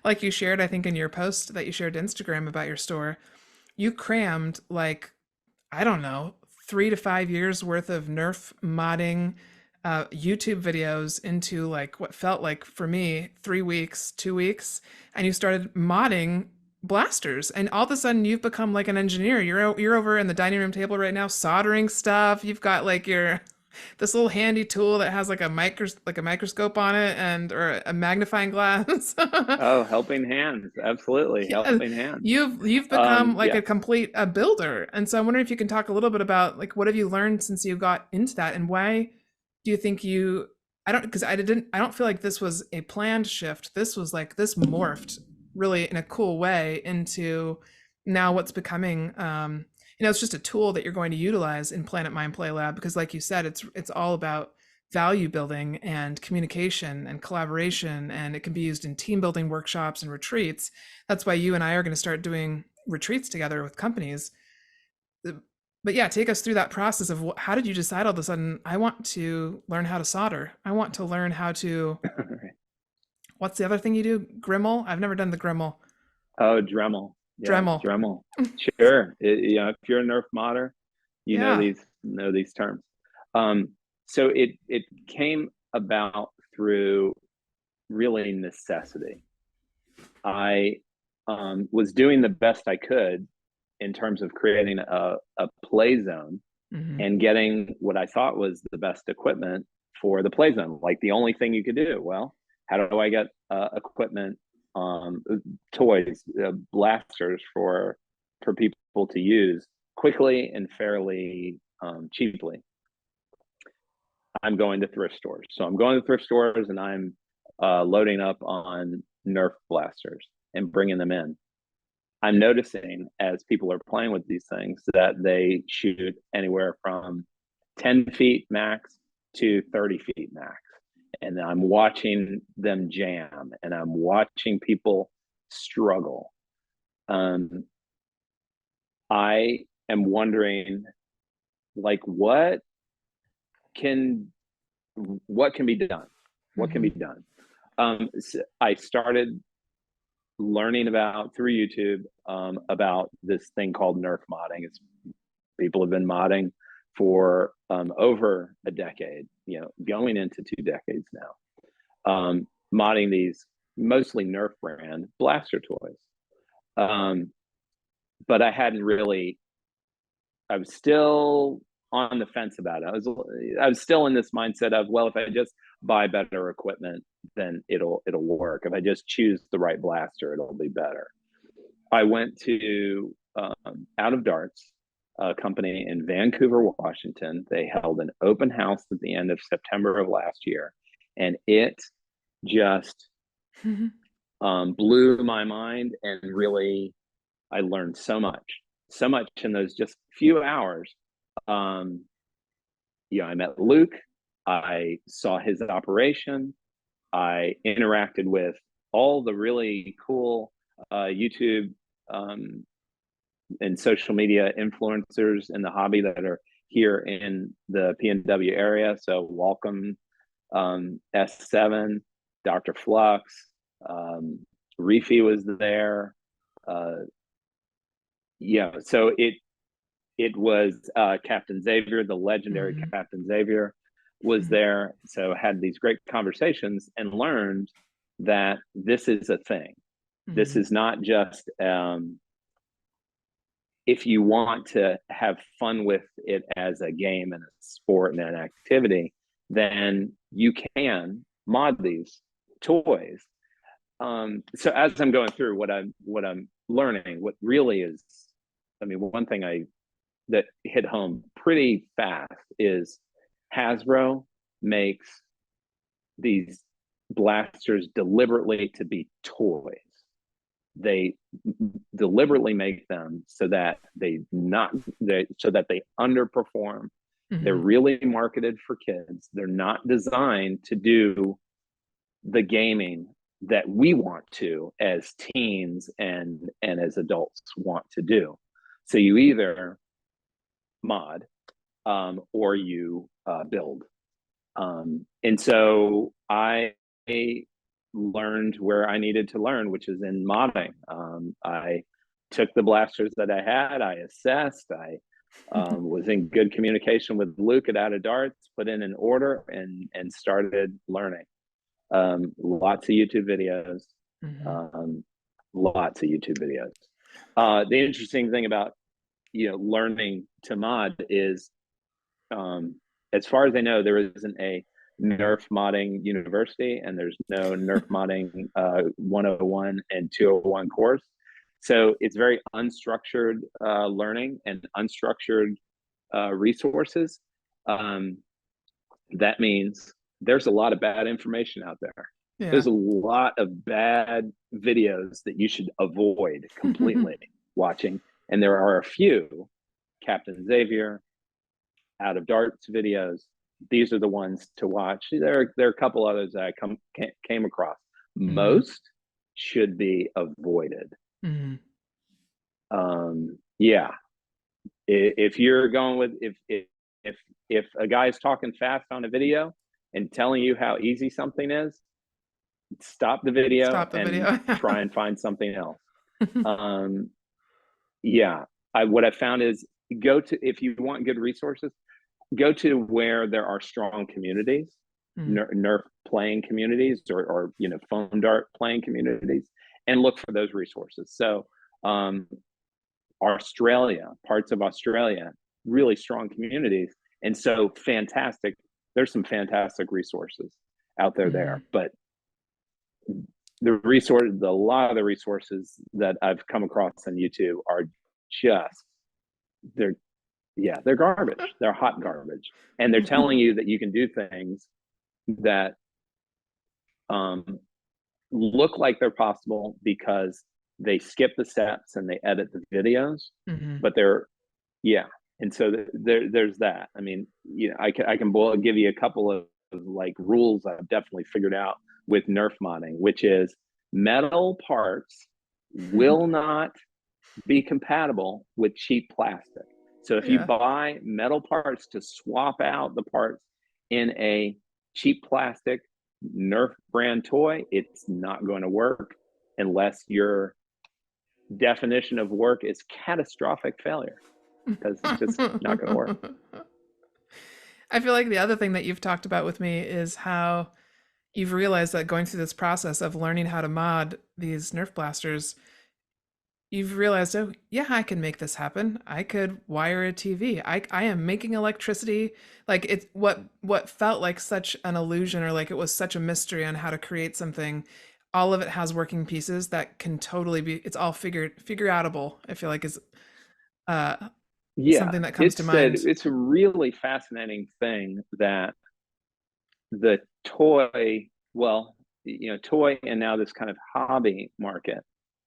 like you shared, I think in your post that you shared to Instagram about your store, you crammed like, I don't know, 3 to 5 years worth of Nerf modding YouTube videos into like what felt like for me 3 weeks, 2 weeks, and you started modding blasters, and all of a sudden you've become like an engineer. You're over in the dining room table right now soldering stuff. You've got like your this little handy tool that has like a microscope on it and or a magnifying glass. Oh, helping hands, absolutely, Yeah, helping hands. you've become like Yeah. a complete builder, and so I'm wondering if you can talk a little bit about like what have you learned since you got into that, and why do you think you? I don't because I don't feel like this was a planned shift. This was like this morphed really in a cool way into now what's becoming. It's just a tool that you're going to utilize in Planet Mind Play Lab because, like you said, it's all about value building and communication and collaboration, and it can be used in team building workshops and retreats. That's why you and I are going to start doing retreats together with companies. But yeah, take us through that process of how did you decide all of a sudden I want to learn how to solder, I want to learn how to what's the other thing you do, Grimmel? I've never done the Grimmel. Oh, Dremel. Yeah, Dremel. Dremel. Sure. If you're a Nerf modder, you Yeah. know these terms. So it came about through really necessity. I was doing the best I could in terms of creating a play zone and getting what I thought was the best equipment for the play zone. Like the only thing you could do, well, how do I get equipment, toys, blasters for people to use quickly and fairly cheaply? I'm going to thrift stores. So I'm going to thrift stores and I'm loading up on Nerf blasters and bringing them in. I'm noticing as people are playing with these things that they shoot anywhere from 10 feet max to 30 feet max. And I'm watching them jam and I'm watching people struggle. I am wondering, like, what can be done? What can be done? So I started learning about through YouTube about this thing called Nerf modding. People have been modding for over a decade, going into 2 decades now, modding these mostly Nerf brand blaster toys. But I was still on the fence about it. I was still in this mindset of, well, if I just buy better equipment, then it'll work. If I just choose the right blaster, it'll be better. I went to Out of Darts, a company in Vancouver, Washington. They held an open house at the end of September of last year, and it just blew my mind. And really, I learned so much in those just few hours. I met Luke. I saw his operation. I interacted with all the really cool YouTube and social media influencers in the hobby that are here in the PNW area. So welcome, S7, Dr. Flux, Reefy was there. Yeah, so it was Captain Xavier, the legendary Captain Xavier was there. So had these great conversations and learned that this is a thing. This is not just, if you want to have fun with it as a game and a sport and an activity, then you can mod these toys. So as I'm going through what I'm learning, what really is, I mean, one thing that hit home pretty fast is Hasbro makes these blasters deliberately to be toys. They deliberately make them so that they underperform. They're really marketed for kids. They're not designed to do the gaming that we want to as teens and as adults want to do. So you either mod or you build. And so I learned where I needed to learn, which is in modding. I took the blasters that I had, I assessed, I was in good communication with Luke at Out of Darts, put in an order and started learning. Lots of YouTube videos, lots of YouTube videos. The interesting thing about, learning to mod is, as far as I know, there isn't a Nerf modding university, and there's no Nerf modding 101 and 201 course. So it's very unstructured learning and unstructured resources. That means there's a lot of bad information out there. Yeah. There's a lot of bad videos that you should avoid completely watching. And there are a few Captain Xavier, Out of Darts videos. These are the ones to watch. There are a couple others that I came across. Most should be avoided. Yeah. If you're going with, if a guy's talking fast on a video and telling you how easy something is, stop the video and try and find something else. Yeah, what I found is if you want good resources, go to where there are strong communities, Nerf playing communities, or foam dart playing communities, and look for those resources. So Australia, parts of Australia, really strong communities. And so fantastic, there's some fantastic resources out there, but a lot of the resources that I've come across on YouTube are just, they're garbage. They're hot garbage. And they're telling you that you can do things that look like they're possible because they skip the steps and they edit the videos, but and so there's that. I mean, I can give you a couple of like rules I've definitely figured out with Nerf modding, which is metal parts will not be compatible with cheap plastic. So if you buy metal parts to swap out the parts in a cheap plastic Nerf brand toy, it's not going to work unless your definition of work is catastrophic failure, because it's just not going to work. I feel like the other thing that you've talked about with me is how you've realized that going through this process of learning how to mod these Nerf blasters, you've realized, oh yeah, I can make this happen. I could wire a TV. I am making electricity. Like it's what felt like such an illusion, or like it was such a mystery on how to create something. All of it has working pieces that can totally be, it's all figure outable, I feel like is something that comes to mind. It's a really fascinating thing that the toy and now this kind of hobby market,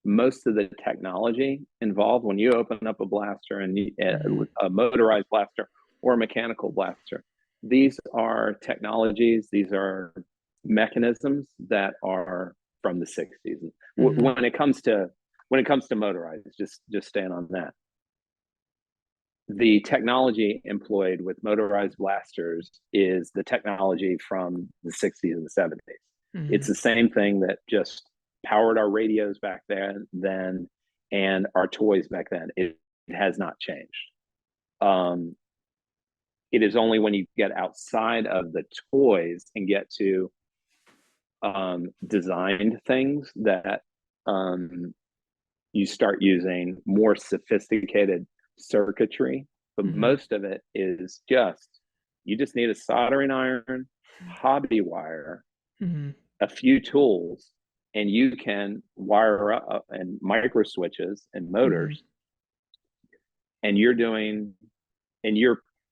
most of the technology involved when you open up a blaster and a motorized blaster or a mechanical blaster, these are technologies, these are mechanisms that are from the 60s. When it comes to motorized, just staying on that. the technology employed with motorized blasters is the technology from the 60s and the 70s. Mm-hmm. It's the same thing that just powered our radios back then and our toys back then. It has not changed. It is only when you get outside of the toys and get to designed things that you start using more sophisticated circuitry. But most of it is you just need a soldering iron, hobby wire, a few tools, and you can wire up and micro switches and motors. And you're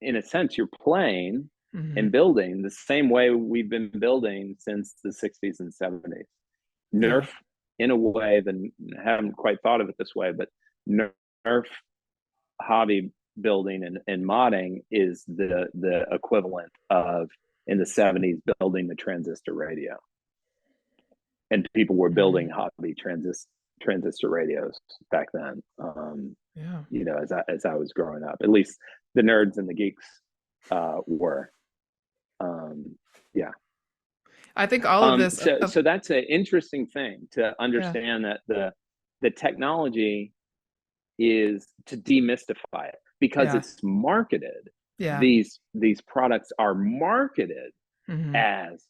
in a sense, you're playing and building the same way we've been building since the 60s and 70s. Nerf, in a way, that I haven't quite thought of it this way, but Nerf hobby building and modding is the equivalent of, in the 70s, building the transistor radio. And people were building hobby transistor radios back then. You know, as I was growing up, at least the nerds and the geeks were. I think all of this. So that's an interesting thing to understand, that the technology is to demystify it, because it's marketed. These products are marketed as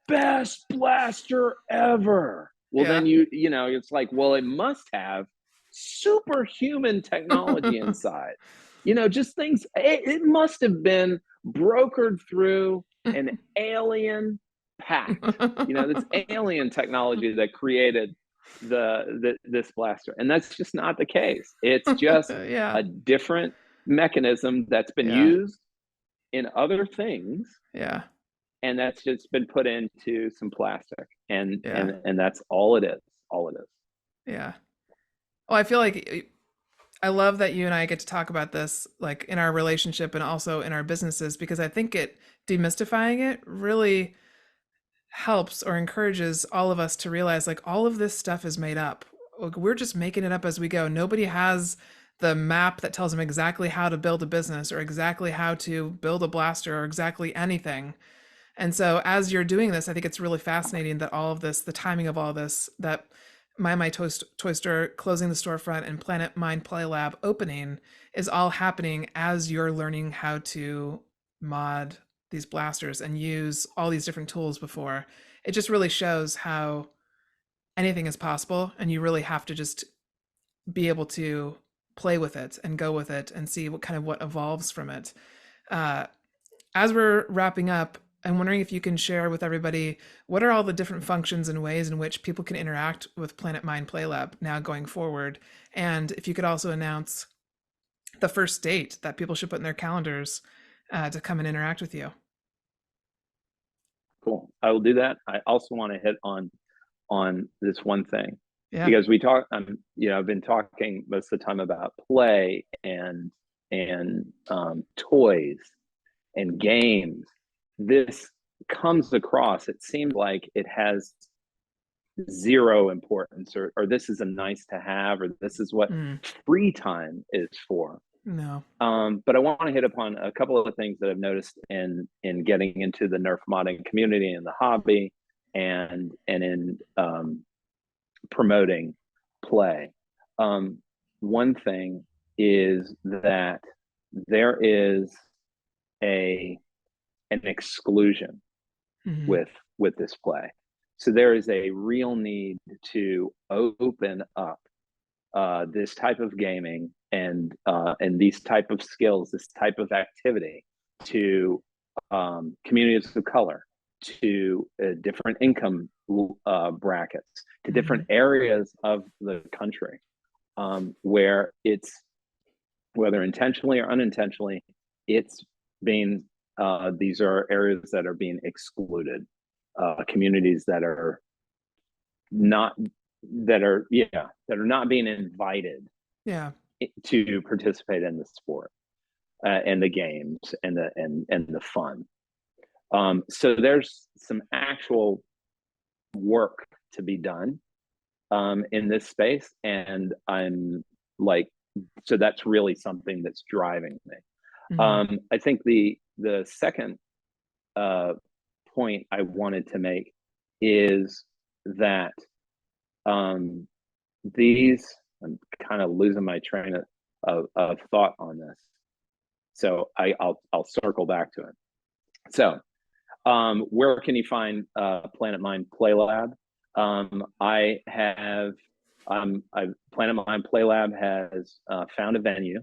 best blaster ever. Well, then you know, it's like, well, it must have superhuman technology inside. You know, just things. It must have been brokered through an alien pact. You know, this alien technology that created this blaster, and that's just not the case. It's just a different mechanism that's been used in other things. And that's just been put into some plastic, and that's all it is. Well, I feel like I love that you and I get to talk about this, like, in our relationship and also in our businesses, because I think demystifying it really helps or encourages all of us to realize, like, all of this stuff is made up. Like, we're just making it up as we go. Nobody has the map that tells them exactly how to build a business or exactly how to build a blaster or exactly anything. And so as you're doing this, I think it's really fascinating that all of this, the timing of all this, that MyMyToyStore closing the storefront and Planet Mynd Play Lab opening is all happening as you're learning how to mod these blasters and use all these different tools before. It just really shows how anything is possible, and you really have to just be able to play with it and go with it and see what evolves from it. As we're wrapping up, I'm wondering if you can share with everybody, what are all the different functions and ways in which people can interact with Planet Mynd Play Lab now going forward? And if you could also announce the first date that people should put in their calendars to come and interact with you. Cool. I will do that. I also want to hit on this one thing, because we talk, you know, I've been talking most of the time about play and toys and games. This comes across, it seems like it has zero importance, or this is a nice to have, or this is what free time is for. No. But I want to hit upon a couple of things that I've noticed in getting into the Nerf modding community and the hobby, and in promoting play. One thing is that there is an exclusion with this play. So there is a real need to open up this type of gaming and these type of skills, this type of activity, to communities of color, to different income brackets, to different areas of the country, where it's, whether intentionally or unintentionally, it's being these are areas that are being excluded, communities that are not being invited to participate in the sport and the games and the fun. So there's some actual work to be done in this space, and I'm like so that's really something that's driving me. I think the second point I wanted to make is that these, I'm kind of losing my train of thought on this, so I'll circle back to it. So where can you find Planet Mynd Play Lab? Planet Mynd Play Lab has found a venue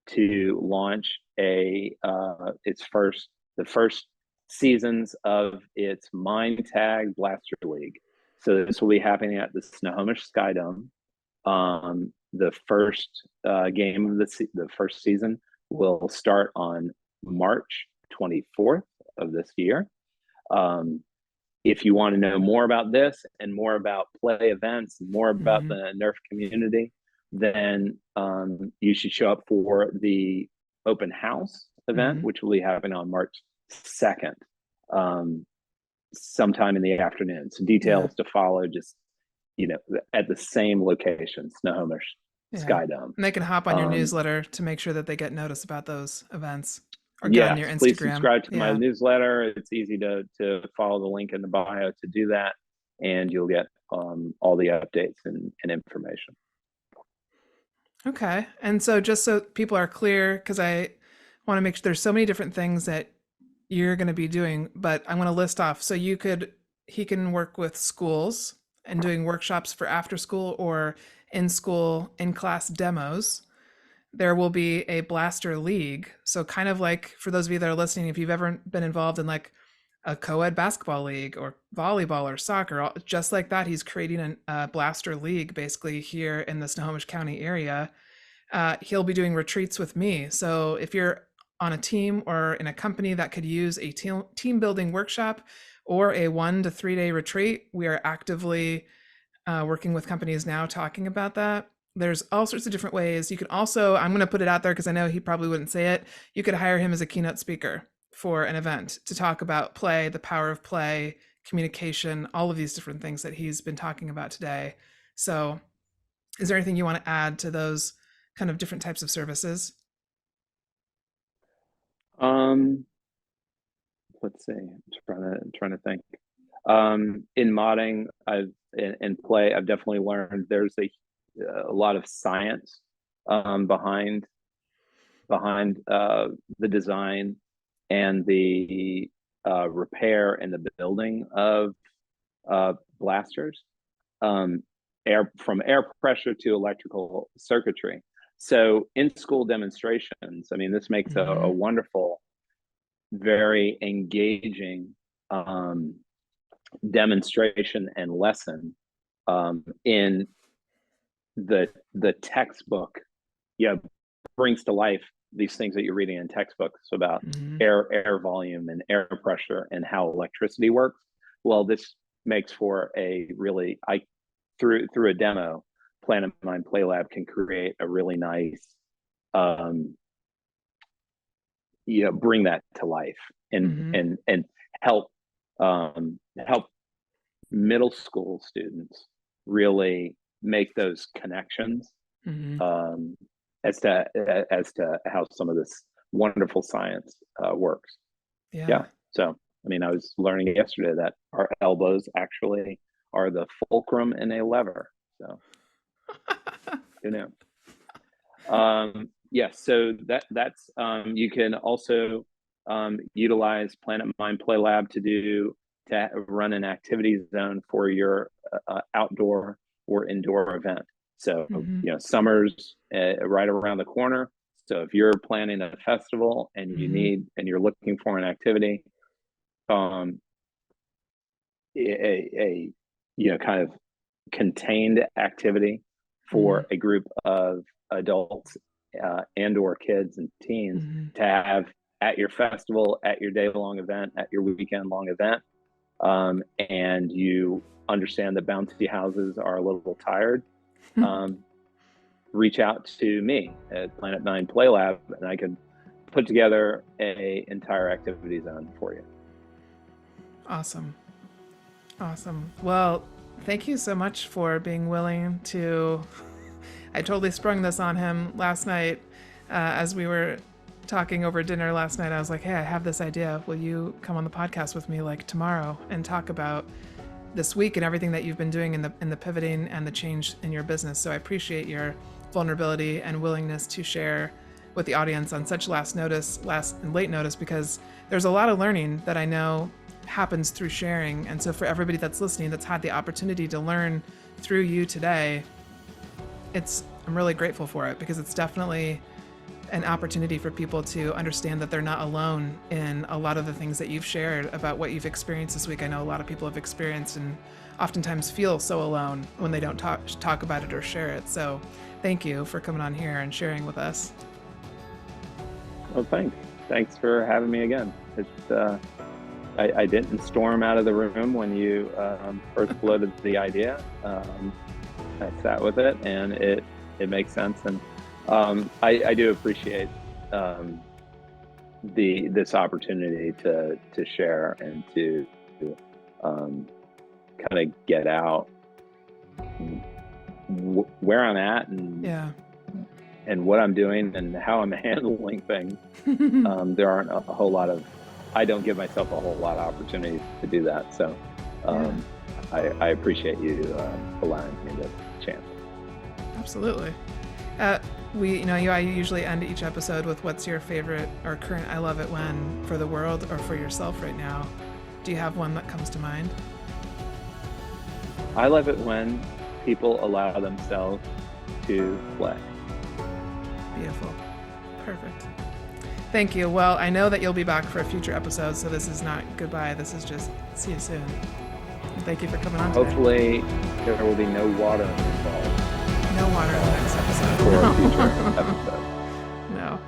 to launch the first seasons of its Mind Tag Blaster League. So this will be happening at the Snohomish Sky Dome. The first game of the first season will start on March 24th of this year. If you want to know more about this and more about play events, more about the Nerf community, then you should show up for the open house event, which will be happening on March 2nd, sometime in the afternoon. So details to follow, just, at the same location, Snohomish Sky Dome. And they can hop on your newsletter to make sure that they get notice about those events. Or get on your Instagram. Please subscribe to my newsletter. It's easy to follow the link in the bio to do that, and you'll get all the updates and information. Okay. And so just so people are clear, because I want to make sure there's so many different things that you're going to be doing, but I'm going to list off. So he can work with schools and doing workshops for after school or in school, in class demos. There will be a Blaster League. So kind of like, for those of you that are listening, if you've ever been involved in like a co-ed basketball league or volleyball or soccer, just like that, he's creating a Blaster League basically here in the Snohomish County area. He'll be doing retreats with me. So if you're on a team or in a company that could use a team building workshop or a 1 to 3 day retreat, we are actively working with companies now talking about that. There's all sorts of different ways. You can also, I'm going to put it out there because I know he probably wouldn't say it, you could hire him as a keynote speaker for an event to talk about play, the power of play, communication, all of these different things that he's been talking about today. So is there anything you want to add to those kind of different types of services? Let's see, I'm trying to think. In modding, in play, I've definitely learned there's a lot of science behind the design and the repair and the building of blasters, from air pressure to electrical circuitry. So in school demonstrations, I mean, this makes a wonderful, very engaging demonstration and lesson in the textbook, brings to life these things that you're reading in textbooks about air volume and air pressure and how electricity works. Well, this makes for a really, through a demo, Planet Mynd Play Lab can create a really nice, bring that to life and help middle school students really make those connections as to how some of this wonderful science works. So I mean, I was learning yesterday that our elbows actually are the fulcrum in a lever. So who knew? So that's you can also utilize Planet Mynd Play Lab to run an activity zone for your outdoor or indoor event. So summer's right around the corner. So if you're planning a festival and you're looking for an activity, a kind of contained activity for a group of adults and or kids and teens to have at your festival, at your day-long event, at your weekend-long event, and you understand that bouncy houses are a little tired, reach out to me at Planet Mynd Play Lab, and I can put together an entire activity zone for you. Awesome. Well, thank you so much for being willing to, I totally sprung this on him last night as we were talking over dinner last night. I was like, hey, I have this idea. Will you come on the podcast with me like tomorrow and talk about this week and everything that you've been doing in the pivoting and the change in your business? So I appreciate your vulnerability and willingness to share with the audience on such late notice, because there's a lot of learning that I know happens through sharing. And so for everybody that's listening, that's had the opportunity to learn through you today, I'm really grateful for it, because it's definitely an opportunity for people to understand that they're not alone in a lot of the things that you've shared about what you've experienced this week. I know a lot of people have experienced and oftentimes feel so alone when they don't talk about it or share it. So thank you for coming on here and sharing with us. Well, thanks for having me again. I didn't storm out of the room when you first floated the idea. I sat with it, and it makes sense. And I do appreciate this opportunity to share and to kind of get out where I'm at and what I'm doing and how I'm handling things. There aren't a whole lot of, I don't give myself a whole lot of opportunity to do that. So I appreciate you allowing me the chance. Absolutely. I usually end each episode with what's your favorite or current I love it when for the world or for yourself right now. Do you have one that comes to mind? I love it when people allow themselves to play. Beautiful. Perfect. Thank you. Well, I know that you'll be back for a future episode, so this is not goodbye. This is just see you soon. And thank you for coming on today. Hopefully there will be no water involved. No water in the next episode. For a future episode. No.